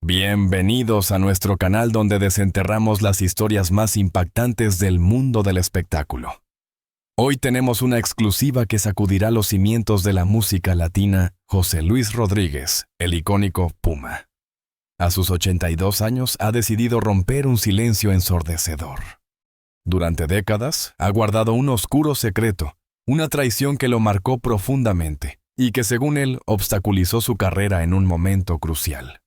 Bienvenidos a nuestro canal donde desenterramos las historias más impactantes del mundo del espectáculo. Hoy tenemos una exclusiva que sacudirá los cimientos de la música latina, José Luis Rodríguez, el icónico Puma. A sus 82 años ha decidido romper un silencio ensordecedor. Durante décadas ha guardado un oscuro secreto, una traición que lo marcó profundamente y que según él obstaculizó su carrera en un momento crucial.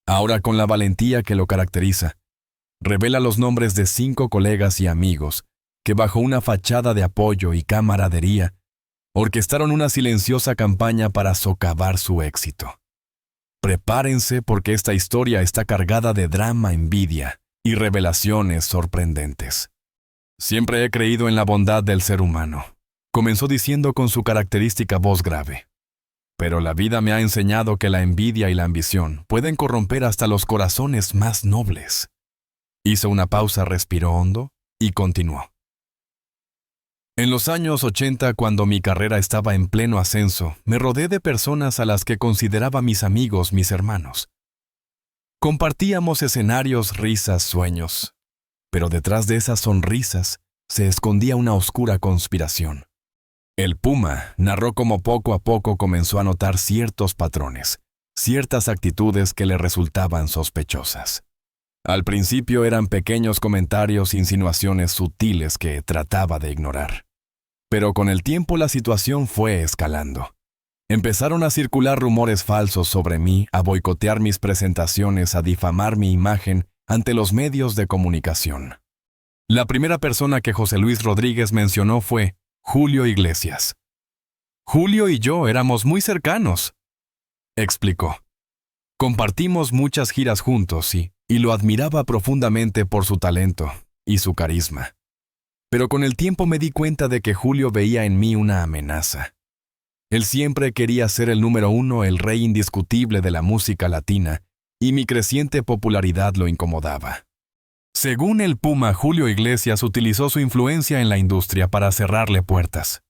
Ahora, con la valentía que lo caracteriza, revela los nombres de 5 colegas y amigos que bajo una fachada de apoyo y camaradería orquestaron una silenciosa campaña para socavar su éxito. Prepárense porque esta historia está cargada de drama, envidia y revelaciones sorprendentes. Siempre he creído en la bondad del ser humano, comenzó diciendo con su característica voz grave. Pero la vida me ha enseñado que la envidia y la ambición pueden corromper hasta los corazones más nobles. Hizo una pausa, respiró hondo y continuó. En los años 80, cuando mi carrera estaba en pleno ascenso, me rodeé de personas a las que consideraba mis amigos, mis hermanos. Compartíamos escenarios, risas, sueños. Pero detrás de esas sonrisas se escondía una oscura conspiración. El Puma narró cómo poco a poco comenzó a notar ciertos patrones, ciertas actitudes que le resultaban sospechosas. Al principio eran pequeños comentarios, insinuaciones sutiles que trataba de ignorar. Pero con el tiempo la situación fue escalando. Empezaron a circular rumores falsos sobre mí, a boicotear mis presentaciones, a difamar mi imagen ante los medios de comunicación. La primera persona que José Luis Rodríguez mencionó fue Julio Iglesias. Julio y yo éramos muy cercanos, explicó. Compartimos muchas giras juntos y lo admiraba profundamente por su talento y su carisma. Pero con el tiempo me di cuenta de que Julio veía en mí una amenaza. Él siempre quería ser el número 1, el rey indiscutible de la música latina, y mi creciente popularidad lo incomodaba. Según el Puma, Julio Iglesias utilizó su influencia en la industria para cerrarle puertas.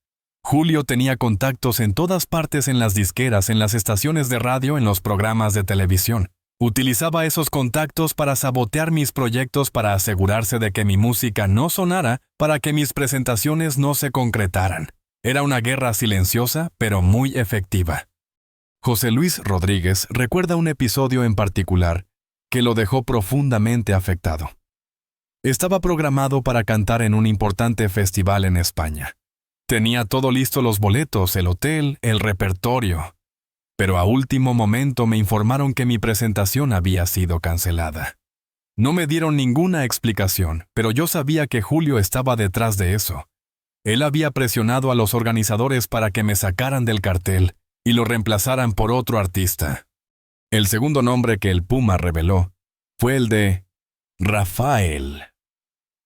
Julio tenía contactos en todas partes, en las disqueras, en las estaciones de radio, en los programas de televisión. Utilizaba esos contactos para sabotear mis proyectos, para asegurarse de que mi música no sonara, para que mis presentaciones no se concretaran. Era una guerra silenciosa, pero muy efectiva. José Luis Rodríguez recuerda un episodio en particular que lo dejó profundamente afectado. Estaba programado para cantar en un importante festival en España. Tenía todo listo, los boletos, el hotel, el repertorio. Pero a último momento me informaron que mi presentación había sido cancelada. No me dieron ninguna explicación, pero yo sabía que Julio estaba detrás de eso. Él había presionado a los organizadores para que me sacaran del cartel y lo reemplazaran por otro artista. El segundo nombre que el Puma reveló fue el de Rafael.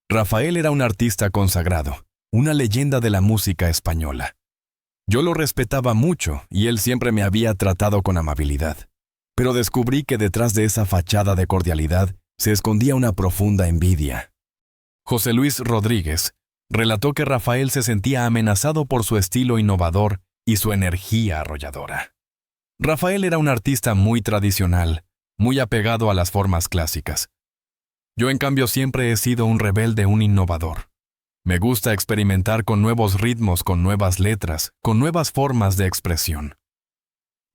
Rafael era un artista consagrado, una leyenda de la música española. Yo lo respetaba mucho y él siempre me había tratado con amabilidad. Pero descubrí que detrás de esa fachada de cordialidad se escondía una profunda envidia. José Luis Rodríguez relató que Rafael se sentía amenazado por su estilo innovador y su energía arrolladora. Rafael era un artista muy tradicional, muy apegado a las formas clásicas. Yo, en cambio, siempre he sido un rebelde, un innovador. Me gusta experimentar con nuevos ritmos, con nuevas letras, con nuevas formas de expresión.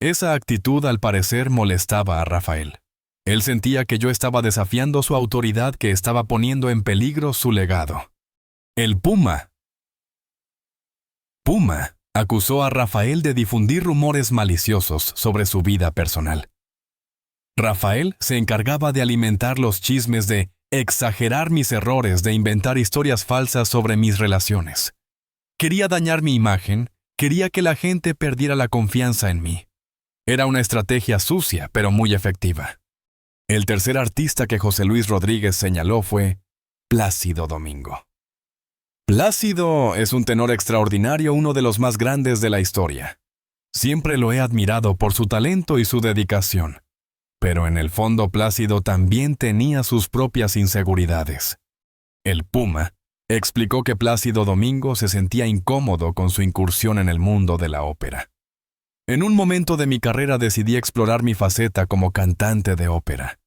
Esa actitud, al parecer, molestaba a Rafael. Él sentía que yo estaba desafiando su autoridad, que estaba poniendo en peligro su legado. El Puma acusó a Rafael de difundir rumores maliciosos sobre su vida personal. Rafael se encargaba de alimentar los chismes, de exagerar mis errores, de inventar historias falsas sobre mis relaciones. Quería dañar mi imagen, quería que la gente perdiera la confianza en mí. Era una estrategia sucia, pero muy efectiva. El tercer artista que José Luis Rodríguez señaló fue Plácido Domingo. Plácido es un tenor extraordinario, uno de los más grandes de la historia. Siempre lo he admirado por su talento y su dedicación. Pero en el fondo Plácido también tenía sus propias inseguridades. El Puma explicó que Plácido Domingo se sentía incómodo con su incursión en el mundo de la ópera. En un momento de mi carrera decidí explorar mi faceta como cantante de ópera.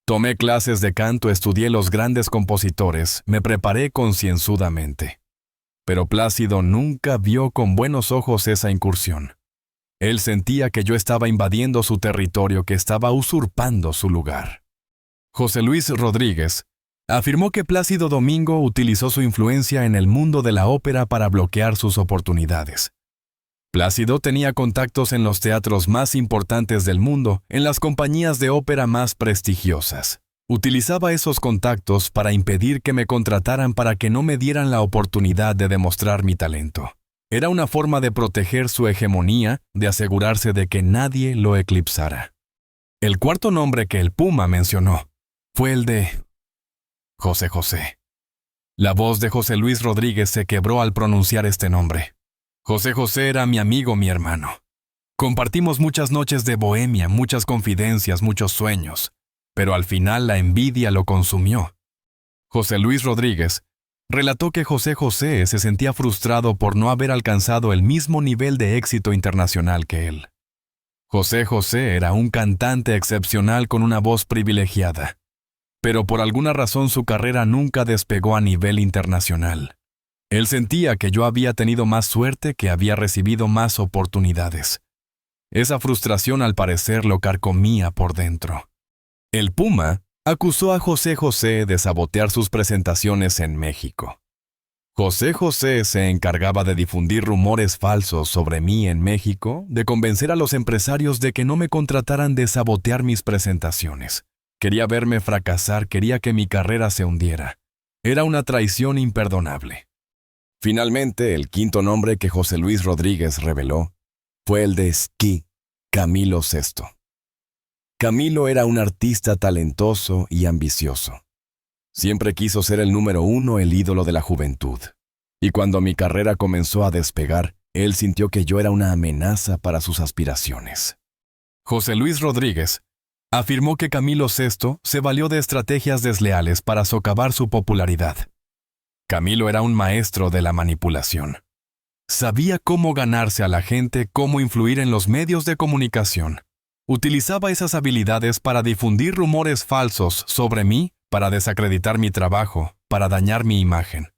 Tomé clases de canto, estudié los grandes compositores, me preparé concienzudamente. Pero Plácido nunca vio con buenos ojos esa incursión. Él sentía que yo estaba invadiendo su territorio, que estaba usurpando su lugar. José Luis Rodríguez afirmó que Plácido Domingo utilizó su influencia en el mundo de la ópera para bloquear sus oportunidades. Plácido tenía contactos en los teatros más importantes del mundo, en las compañías de ópera más prestigiosas. Utilizaba esos contactos para impedir que me contrataran, para que no me dieran la oportunidad de demostrar mi talento. Era una forma de proteger su hegemonía, de asegurarse de que nadie lo eclipsara. El cuarto nombre que el Puma mencionó fue el de José José. La voz de José Luis Rodríguez se quebró al pronunciar este nombre. José José era mi amigo, mi hermano. Compartimos muchas noches de bohemia, muchas confidencias, muchos sueños, pero al final la envidia lo consumió. José Luis Rodríguez relató que José José se sentía frustrado por no haber alcanzado el mismo nivel de éxito internacional que él. José José era un cantante excepcional con una voz privilegiada, pero por alguna razón su carrera nunca despegó a nivel internacional. Él sentía que yo había tenido más suerte, que había recibido más oportunidades. Esa frustración al parecer lo carcomía por dentro. El Puma acusó a José José de sabotear sus presentaciones en México. José José se encargaba de difundir rumores falsos sobre mí en México, de convencer a los empresarios de que no me contrataran, de sabotear mis presentaciones. Quería verme fracasar, quería que mi carrera se hundiera. Era una traición imperdonable. Finalmente, el quinto nombre que José Luis Rodríguez reveló fue el de Camilo VI. Camilo era un artista talentoso y ambicioso. Siempre quiso ser el número uno, el ídolo de la juventud. Y cuando mi carrera comenzó a despegar, él sintió que yo era una amenaza para sus aspiraciones. José Luis Rodríguez afirmó que Camilo VI se valió de estrategias desleales para socavar su popularidad. Camilo era un maestro de la manipulación. Sabía cómo ganarse a la gente, cómo influir en los medios de comunicación. Utilizaba esas habilidades para difundir rumores falsos sobre mí, para desacreditar mi trabajo, para dañar mi imagen.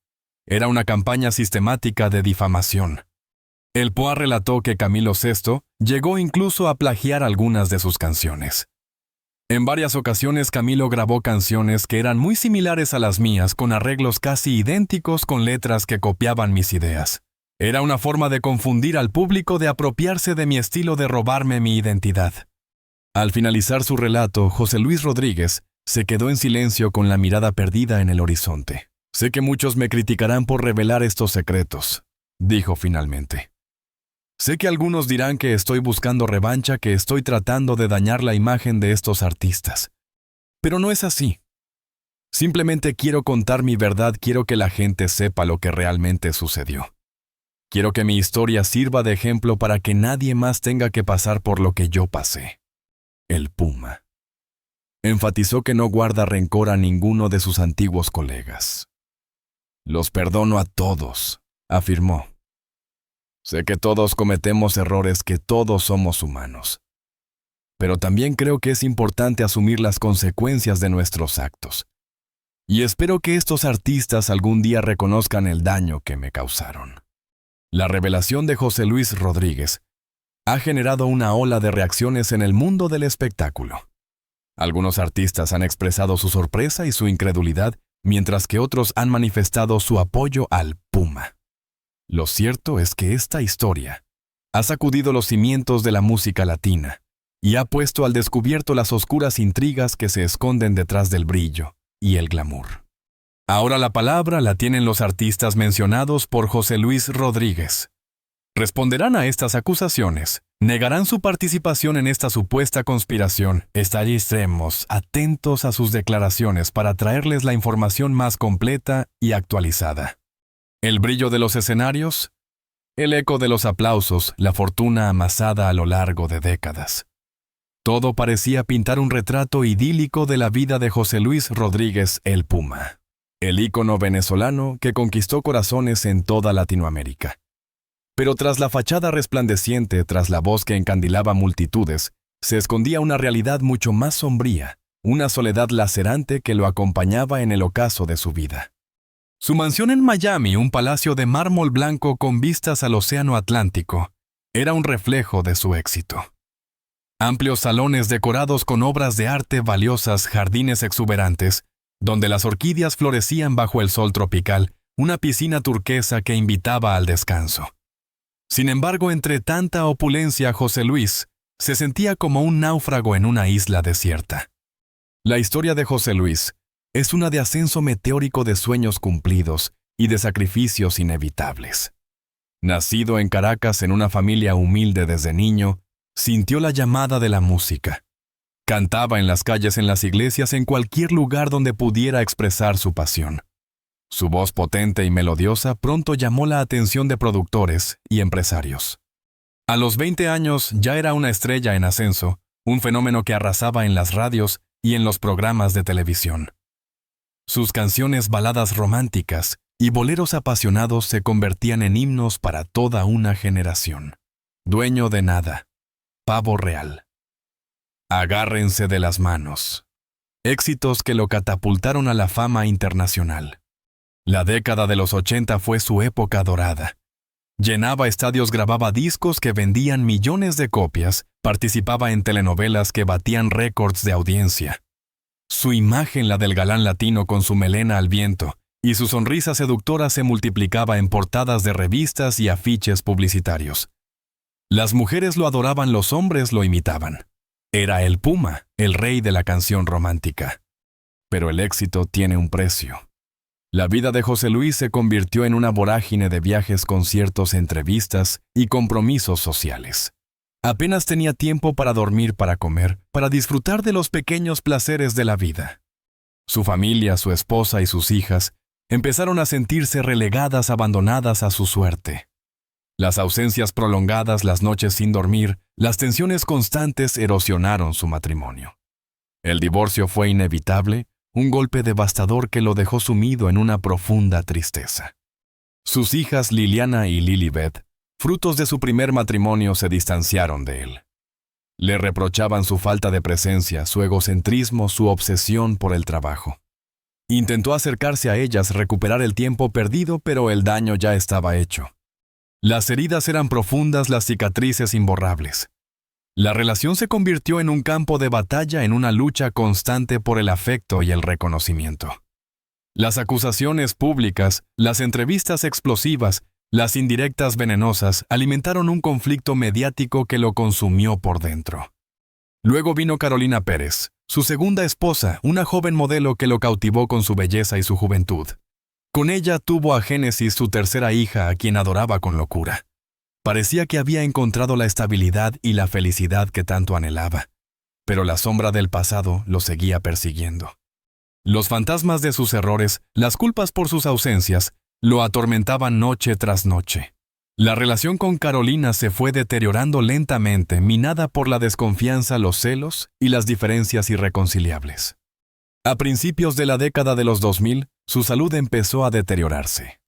Era una campaña sistemática de difamación. El Poa relató que Camilo VI llegó incluso a plagiar algunas de sus canciones. En varias ocasiones Camilo grabó canciones que eran muy similares a las mías, con arreglos casi idénticos, con letras que copiaban mis ideas. Era una forma de confundir al público, de apropiarse de mi estilo, de robarme mi identidad. Al finalizar su relato, José Luis Rodríguez se quedó en silencio, con la mirada perdida en el horizonte. Sé que muchos me criticarán por revelar estos secretos, dijo finalmente. Sé que algunos dirán que estoy buscando revancha, que estoy tratando de dañar la imagen de estos artistas. Pero no es así. Simplemente quiero contar mi verdad, quiero que la gente sepa lo que realmente sucedió. Quiero que mi historia sirva de ejemplo para que nadie más tenga que pasar por lo que yo pasé. El Puma enfatizó que no guarda rencor a ninguno de sus antiguos colegas. Los perdono a todos, afirmó. Sé que todos cometemos errores, que todos somos humanos. Pero también creo que es importante asumir las consecuencias de nuestros actos. Y espero que estos artistas algún día reconozcan el daño que me causaron. La revelación de José Luis Rodríguez ha generado una ola de reacciones en el mundo del espectáculo. Algunos artistas han expresado su sorpresa y su incredulidad, mientras que otros han manifestado su apoyo al Puma. Lo cierto es que esta historia ha sacudido los cimientos de la música latina y ha puesto al descubierto las oscuras intrigas que se esconden detrás del brillo y el glamour. Ahora la palabra la tienen los artistas mencionados por José Luis Rodríguez. ¿Responderán a estas acusaciones? ¿Negarán su participación en esta supuesta conspiración? Estaremos atentos a sus declaraciones para traerles la información más completa y actualizada. El brillo de los escenarios, el eco de los aplausos, la fortuna amasada a lo largo de décadas. Todo parecía pintar un retrato idílico de la vida de José Luis Rodríguez el Puma, el ícono venezolano que conquistó corazones en toda Latinoamérica. Pero tras la fachada resplandeciente, tras la voz que encandilaba multitudes, se escondía una realidad mucho más sombría, una soledad lacerante que lo acompañaba en el ocaso de su vida. Su mansión en Miami, un palacio de mármol blanco con vistas al océano Atlántico, era un reflejo de su éxito. Amplios salones decorados con obras de arte valiosas, jardines exuberantes, donde las orquídeas florecían bajo el sol tropical, una piscina turquesa que invitaba al descanso. Sin embargo, entre tanta opulencia, José Luis se sentía como un náufrago en una isla desierta. La historia de José Luis es una de ascenso meteórico de sueños cumplidos y de sacrificios inevitables. Nacido en Caracas en una familia humilde desde niño, sintió la llamada de la música. Cantaba en las calles, en las iglesias, en cualquier lugar donde pudiera expresar su pasión. Su voz potente y melodiosa pronto llamó la atención de productores y empresarios. A los 20 años ya era una estrella en ascenso, un fenómeno que arrasaba en las radios y en los programas de televisión. Sus canciones, baladas románticas y boleros apasionados se convertían en himnos para toda una generación. Dueño de nada. Pavo real. Agárrense de las manos. Éxitos que lo catapultaron a la fama internacional. La década de los 80 fue su época dorada. Llenaba estadios, grababa discos que vendían millones de copias, participaba en telenovelas que batían récords de audiencia. Su imagen, la del galán latino con su melena al viento, y su sonrisa seductora se multiplicaba en portadas de revistas y afiches publicitarios. Las mujeres lo adoraban, los hombres lo imitaban. Era el Puma, el rey de la canción romántica. Pero el éxito tiene un precio. La vida de José Luis se convirtió en una vorágine de viajes, conciertos, entrevistas y compromisos sociales. Apenas tenía tiempo para dormir, para comer, para disfrutar de los pequeños placeres de la vida. Su familia, su esposa y sus hijas empezaron a sentirse relegadas, abandonadas a su suerte. Las ausencias prolongadas, las noches sin dormir, las tensiones constantes erosionaron su matrimonio. El divorcio fue inevitable, un golpe devastador que lo dejó sumido en una profunda tristeza. Sus hijas Liliana y Lilibet, frutos de su primer matrimonio, se distanciaron de él. Le reprochaban su falta de presencia, su egocentrismo, su obsesión por el trabajo. Intentó acercarse a ellas, recuperar el tiempo perdido, pero el daño ya estaba hecho. Las heridas eran profundas, las cicatrices imborrables. La relación se convirtió en un campo de batalla, en una lucha constante por el afecto y el reconocimiento. Las acusaciones públicas, las entrevistas explosivas, las indirectas venenosas alimentaron un conflicto mediático que lo consumió por dentro. Luego vino Carolina Pérez, su segunda esposa, una joven modelo que lo cautivó con su belleza y su juventud. Con ella tuvo a Génesis, su tercera hija, a quien adoraba con locura. Parecía que había encontrado la estabilidad y la felicidad que tanto anhelaba, pero la sombra del pasado lo seguía persiguiendo. Los fantasmas de sus errores, las culpas por sus ausencias, lo atormentaban noche tras noche. La relación con Carolina se fue deteriorando lentamente, minada por la desconfianza, los celos y las diferencias irreconciliables. A principios de la década de los 2000, su salud empezó a deteriorarse.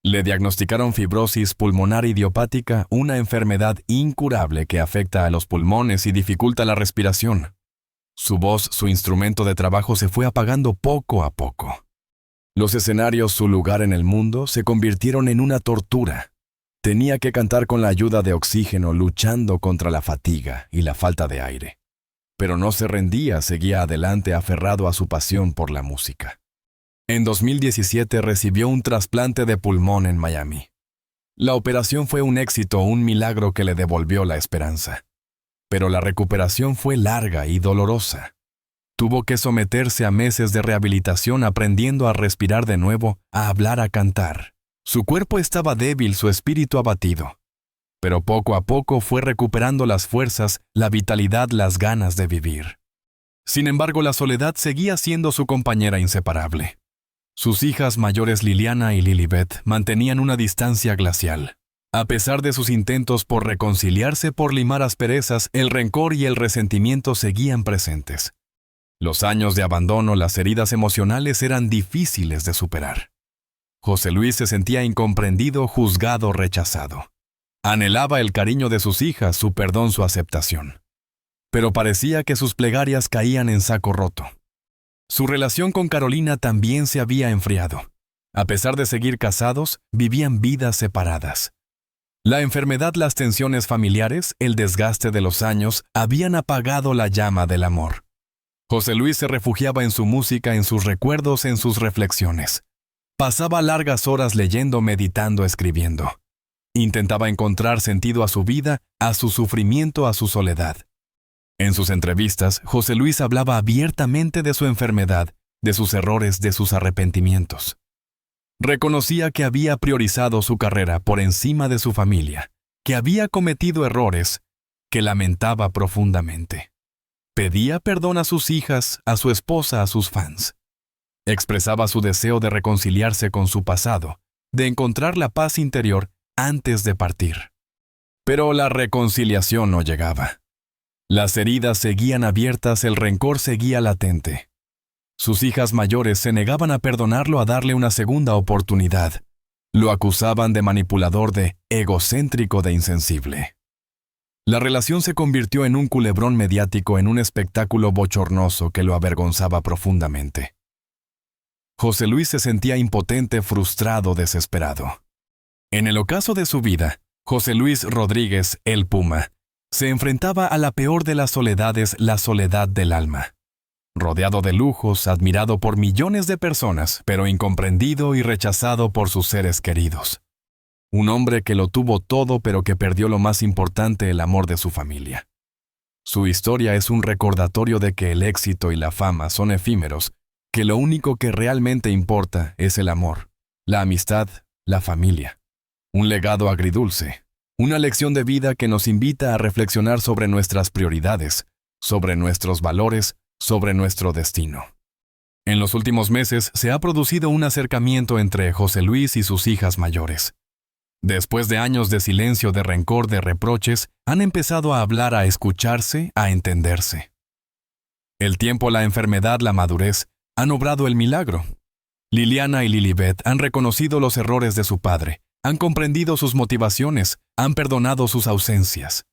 Le diagnosticaron fibrosis pulmonar idiopática, una enfermedad incurable que afecta a los pulmones y dificulta la respiración. Su voz, su instrumento de trabajo, se fue apagando poco a poco. Los escenarios, su lugar en el mundo, se convirtieron en una tortura. Tenía que cantar con la ayuda de oxígeno, luchando contra la fatiga y la falta de aire. Pero no se rendía, seguía adelante aferrado a su pasión por la música. En 2017 recibió un trasplante de pulmón en Miami. La operación fue un éxito, un milagro que le devolvió la esperanza. Pero la recuperación fue larga y dolorosa. Tuvo que someterse a meses de rehabilitación, aprendiendo a respirar de nuevo, a hablar, a cantar. Su cuerpo estaba débil, su espíritu abatido. Pero poco a poco fue recuperando las fuerzas, la vitalidad, las ganas de vivir. Sin embargo, la soledad seguía siendo su compañera inseparable. Sus hijas mayores Liliana y Lilibet mantenían una distancia glacial. A pesar de sus intentos por reconciliarse, por limar asperezas, el rencor y el resentimiento seguían presentes. Los años de abandono, las heridas emocionales eran difíciles de superar. José Luis se sentía incomprendido, juzgado, rechazado. Anhelaba el cariño de sus hijas, su perdón, su aceptación. Pero parecía que sus plegarias caían en saco roto. Su relación con Carolina también se había enfriado. A pesar de seguir casados, vivían vidas separadas. La enfermedad, las tensiones familiares, el desgaste de los años habían apagado la llama del amor. José Luis se refugiaba en su música, en sus recuerdos, en sus reflexiones. Pasaba largas horas leyendo, meditando, escribiendo. Intentaba encontrar sentido a su vida, a su sufrimiento, a su soledad. En sus entrevistas, José Luis hablaba abiertamente de su enfermedad, de sus errores, de sus arrepentimientos. Reconocía que había priorizado su carrera por encima de su familia, que había cometido errores, que lamentaba profundamente. Pedía perdón a sus hijas, a su esposa, a sus fans. Expresaba su deseo de reconciliarse con su pasado, de encontrar la paz interior antes de partir. Pero la reconciliación no llegaba. Las heridas seguían abiertas, el rencor seguía latente. Sus hijas mayores se negaban a perdonarlo, a darle una segunda oportunidad. Lo acusaban de manipulador, de egocéntrico, de insensible. La relación se convirtió en un culebrón mediático, en un espectáculo bochornoso que lo avergonzaba profundamente. José Luis se sentía impotente, frustrado, desesperado. En el ocaso de su vida, José Luis Rodríguez, el Puma, se enfrentaba a la peor de las soledades, la soledad del alma. Rodeado de lujos, admirado por millones de personas, pero incomprendido y rechazado por sus seres queridos. Un hombre que lo tuvo todo, pero que perdió lo más importante, el amor de su familia. Su historia es un recordatorio de que el éxito y la fama son efímeros, que lo único que realmente importa es el amor, la amistad, la familia. Un legado agridulce, una lección de vida que nos invita a reflexionar sobre nuestras prioridades, sobre nuestros valores, sobre nuestro destino. En los últimos meses se ha producido un acercamiento entre José Luis y sus hijas mayores. Después de años de silencio, de rencor, de reproches, han empezado a hablar, a escucharse, a entenderse. El tiempo, la enfermedad, la madurez, han obrado el milagro. Liliana y Lilibet han reconocido los errores de su padre, han comprendido sus motivaciones, han perdonado sus ausencias.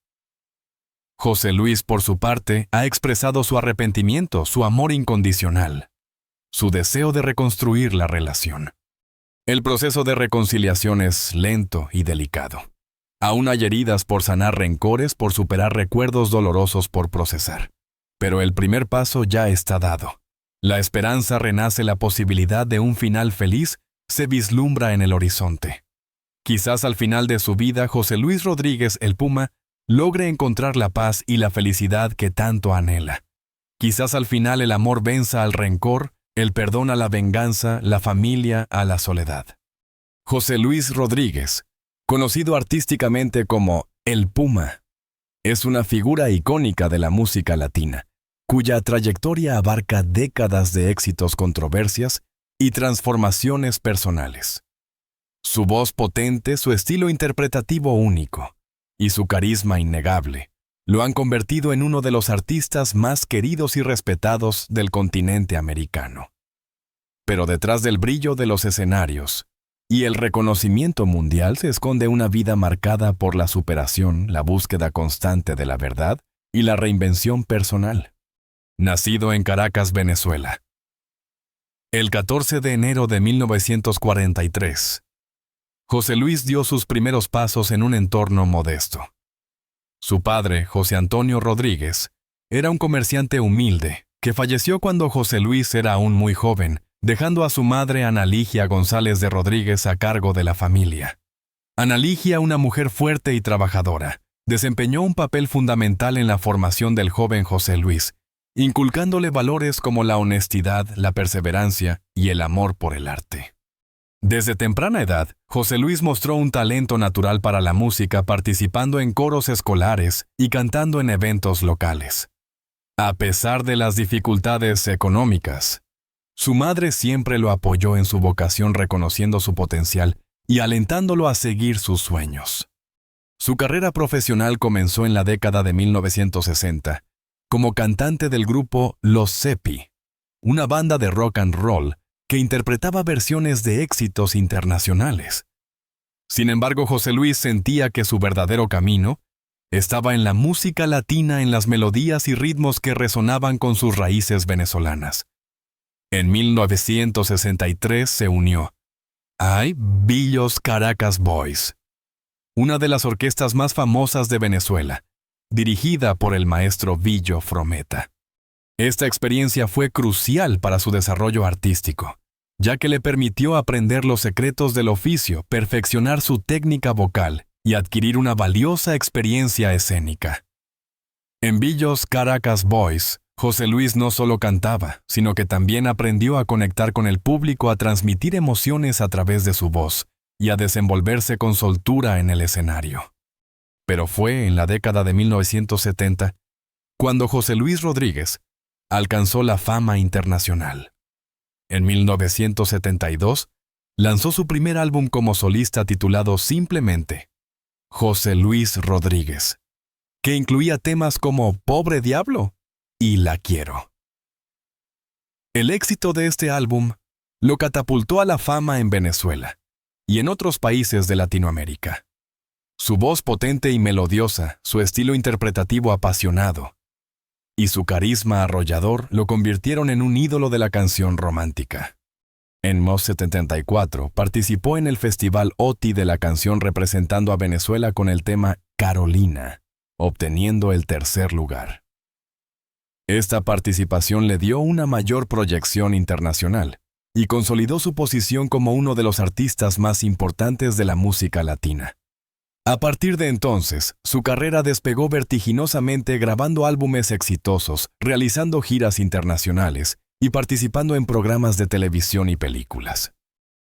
José Luis, por su parte, ha expresado su arrepentimiento, su amor incondicional, su deseo de reconstruir la relación. El proceso de reconciliación es lento y delicado. Aún hay heridas por sanar, rencores por superar, recuerdos dolorosos por procesar. Pero el primer paso ya está dado. La esperanza renace, la posibilidad de un final feliz se vislumbra en el horizonte. Quizás al final de su vida, José Luis Rodríguez, el Puma, logre encontrar la paz y la felicidad que tanto anhela. Quizás al final el amor venza al rencor, el perdón a la venganza, la familia a la soledad. José Luis Rodríguez, conocido artísticamente como El Puma, es una figura icónica de la música latina, cuya trayectoria abarca décadas de éxitos, controversias y transformaciones personales. Su voz potente, su estilo interpretativo único y su carisma innegable lo han convertido en uno de los artistas más queridos y respetados del continente americano. Pero detrás del brillo de los escenarios y el reconocimiento mundial se esconde una vida marcada por la superación, la búsqueda constante de la verdad y la reinvención personal. Nacido en Caracas, Venezuela, el 14 de enero de 1943, José Luis dio sus primeros pasos en un entorno modesto. Su padre, José Antonio Rodríguez, era un comerciante humilde que falleció cuando José Luis era aún muy joven, dejando a su madre Ana Ligia González de Rodríguez a cargo de la familia. Ana Ligia, una mujer fuerte y trabajadora, desempeñó un papel fundamental en la formación del joven José Luis, inculcándole valores como la honestidad, la perseverancia y el amor por el arte. Desde temprana edad, José Luis mostró un talento natural para la música, participando en coros escolares y cantando en eventos locales. A pesar de las dificultades económicas, su madre siempre lo apoyó en su vocación, reconociendo su potencial y alentándolo a seguir sus sueños. Su carrera profesional comenzó en la década de 1960, como cantante del grupo Los Cepi, una banda de rock and roll que interpretaba versiones de éxitos internacionales. Sin embargo, José Luis sentía que su verdadero camino estaba en la música latina, en las melodías y ritmos que resonaban con sus raíces venezolanas. En 1963 se unió a Billos Caracas Boys, una de las orquestas más famosas de Venezuela, dirigida por el maestro Billo Frometa. Esta experiencia fue crucial para su desarrollo artístico, ya que le permitió aprender los secretos del oficio, perfeccionar su técnica vocal y adquirir una valiosa experiencia escénica. En Billos Caracas Boys, José Luis no solo cantaba, sino que también aprendió a conectar con el público, a transmitir emociones a través de su voz y a desenvolverse con soltura en el escenario. Pero fue en la década de 1970 cuando José Luis Rodríguez alcanzó la fama internacional. En 1972, lanzó su primer álbum como solista titulado simplemente José Luis Rodríguez, que incluía temas como Pobre Diablo y La Quiero. El éxito de este álbum lo catapultó a la fama en Venezuela y en otros países de Latinoamérica. Su voz potente y melodiosa, su estilo interpretativo apasionado y su carisma arrollador lo convirtieron en un ídolo de la canción romántica. En 1974 participó en el Festival OTI de la canción representando a Venezuela con el tema Carolina, obteniendo el tercer lugar. Esta participación le dio una mayor proyección internacional y consolidó su posición como uno de los artistas más importantes de la música latina. A partir de entonces, su carrera despegó vertiginosamente grabando álbumes exitosos, realizando giras internacionales y participando en programas de televisión y películas.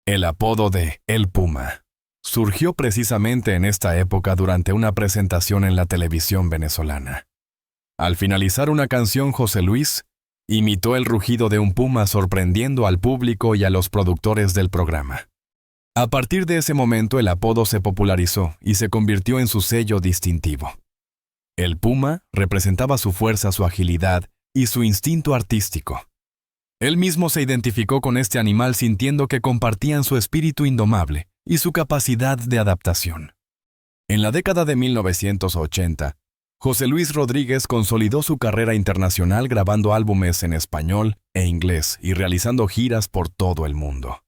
El apodo de El Puma surgió precisamente en esta época durante una presentación en la televisión venezolana. Al finalizar una canción, José Luis imitó el rugido de un puma, sorprendiendo al público y a los productores del programa. A partir de ese momento, el apodo se popularizó y se convirtió en su sello distintivo. El puma representaba su fuerza, su agilidad y su instinto artístico. Él mismo se identificó con este animal, sintiendo que compartían su espíritu indomable y su capacidad de adaptación. En la década de 1980, José Luis Rodríguez consolidó su carrera internacional grabando álbumes en español e inglés y realizando giras por todo el mundo.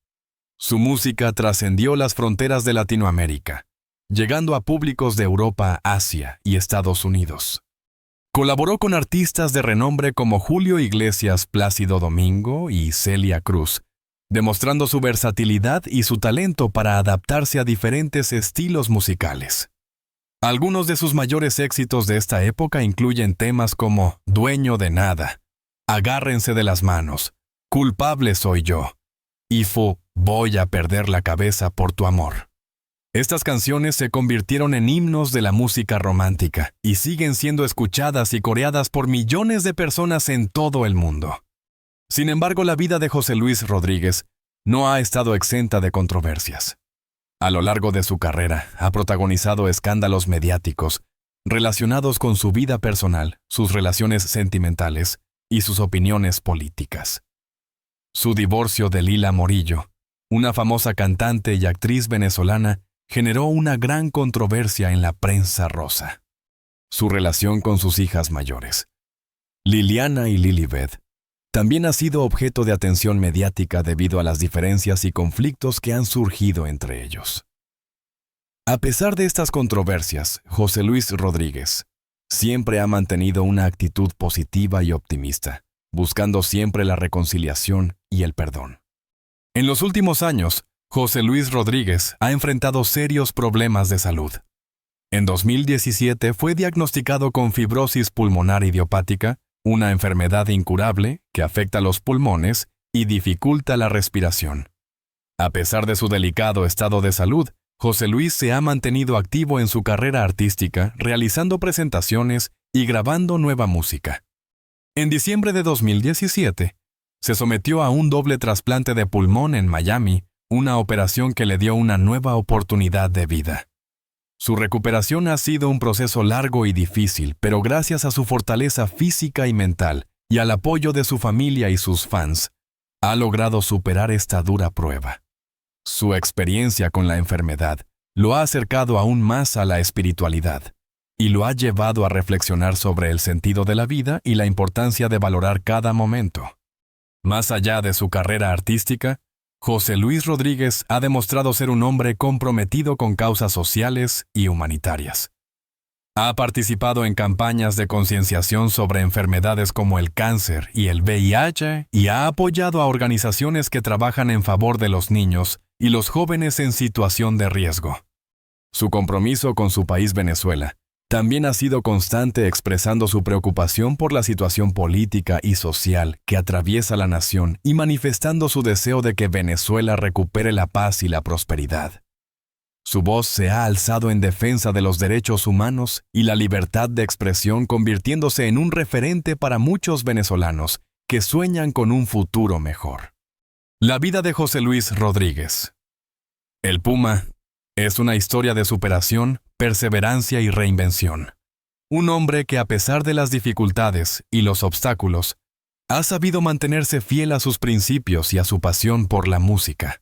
Su música trascendió las fronteras de Latinoamérica, llegando a públicos de Europa, Asia y Estados Unidos. Colaboró con artistas de renombre como Julio Iglesias, Plácido Domingo y Celia Cruz, demostrando su versatilidad y su talento para adaptarse a diferentes estilos musicales. Algunos de sus mayores éxitos de esta época incluyen temas como Dueño de Nada, Agárrense de las Manos, Culpable Soy Yo y Voy a Perder la Cabeza por Tu Amor. Estas canciones se convirtieron en himnos de la música romántica y siguen siendo escuchadas y coreadas por millones de personas en todo el mundo. Sin embargo, la vida de José Luis Rodríguez no ha estado exenta de controversias. A lo largo de su carrera, ha protagonizado escándalos mediáticos relacionados con su vida personal, sus relaciones sentimentales y sus opiniones políticas. Su divorcio de Lila Morillo, una famosa cantante y actriz venezolana, generó una gran controversia en la prensa rosa. Su relación con sus hijas mayores, Liliana y Lilibet, también ha sido objeto de atención mediática debido a las diferencias y conflictos que han surgido entre ellos. A pesar de estas controversias, José Luis Rodríguez siempre ha mantenido una actitud positiva y optimista, buscando siempre la reconciliación y el perdón. En los últimos años, José Luis Rodríguez ha enfrentado serios problemas de salud. En 2017 fue diagnosticado con fibrosis pulmonar idiopática, una enfermedad incurable que afecta los pulmones y dificulta la respiración. A pesar de su delicado estado de salud, José Luis se ha mantenido activo en su carrera artística, realizando presentaciones y grabando nueva música. En diciembre de 2017, se sometió a un doble trasplante de pulmón en Miami, una operación que le dio una nueva oportunidad de vida. Su recuperación ha sido un proceso largo y difícil, pero gracias a su fortaleza física y mental y al apoyo de su familia y sus fans, ha logrado superar esta dura prueba. Su experiencia con la enfermedad lo ha acercado aún más a la espiritualidad y lo ha llevado a reflexionar sobre el sentido de la vida y la importancia de valorar cada momento. Más allá de su carrera artística, José Luis Rodríguez ha demostrado ser un hombre comprometido con causas sociales y humanitarias. Ha participado en campañas de concienciación sobre enfermedades como el cáncer y el VIH y ha apoyado a organizaciones que trabajan en favor de los niños y los jóvenes en situación de riesgo. Su compromiso con su país Venezuela también ha sido constante, expresando su preocupación por la situación política y social que atraviesa la nación y manifestando su deseo de que Venezuela recupere la paz y la prosperidad. Su voz se ha alzado en defensa de los derechos humanos y la libertad de expresión, convirtiéndose en un referente para muchos venezolanos que sueñan con un futuro mejor. La vida de José Luis Rodríguez. El Puma es una historia de superación, perseverancia y reinvención. Un hombre que, a pesar de las dificultades y los obstáculos, ha sabido mantenerse fiel a sus principios y a su pasión por la música.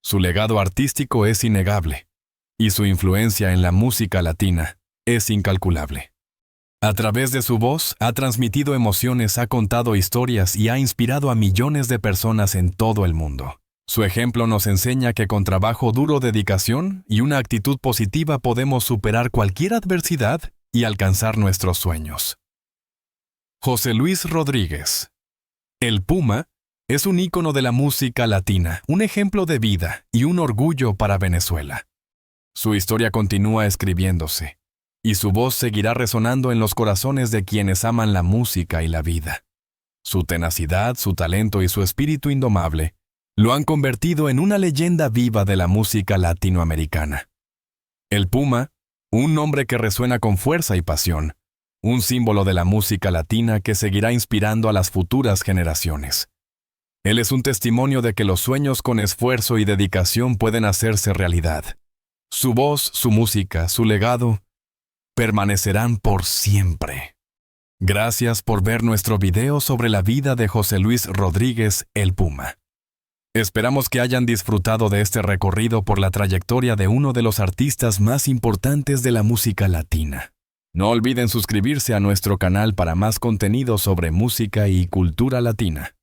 Su legado artístico es innegable, y su influencia en la música latina es incalculable. A través de su voz ha transmitido emociones, ha contado historias y ha inspirado a millones de personas en todo el mundo. Su ejemplo nos enseña que con trabajo duro, dedicación y una actitud positiva podemos superar cualquier adversidad y alcanzar nuestros sueños. José Luis Rodríguez. El Puma es un ícono de la música latina, un ejemplo de vida y un orgullo para Venezuela. Su historia continúa escribiéndose, y su voz seguirá resonando en los corazones de quienes aman la música y la vida. Su tenacidad, su talento y su espíritu indomable lo han convertido en una leyenda viva de la música latinoamericana. El Puma, un nombre que resuena con fuerza y pasión, un símbolo de la música latina que seguirá inspirando a las futuras generaciones. Él es un testimonio de que los sueños con esfuerzo y dedicación pueden hacerse realidad. Su voz, su música, su legado permanecerán por siempre. Gracias por ver nuestro video sobre la vida de José Luis Rodríguez, el Puma. Esperamos que hayan disfrutado de este recorrido por la trayectoria de uno de los artistas más importantes de la música latina. No olviden suscribirse a nuestro canal para más contenido sobre música y cultura latina.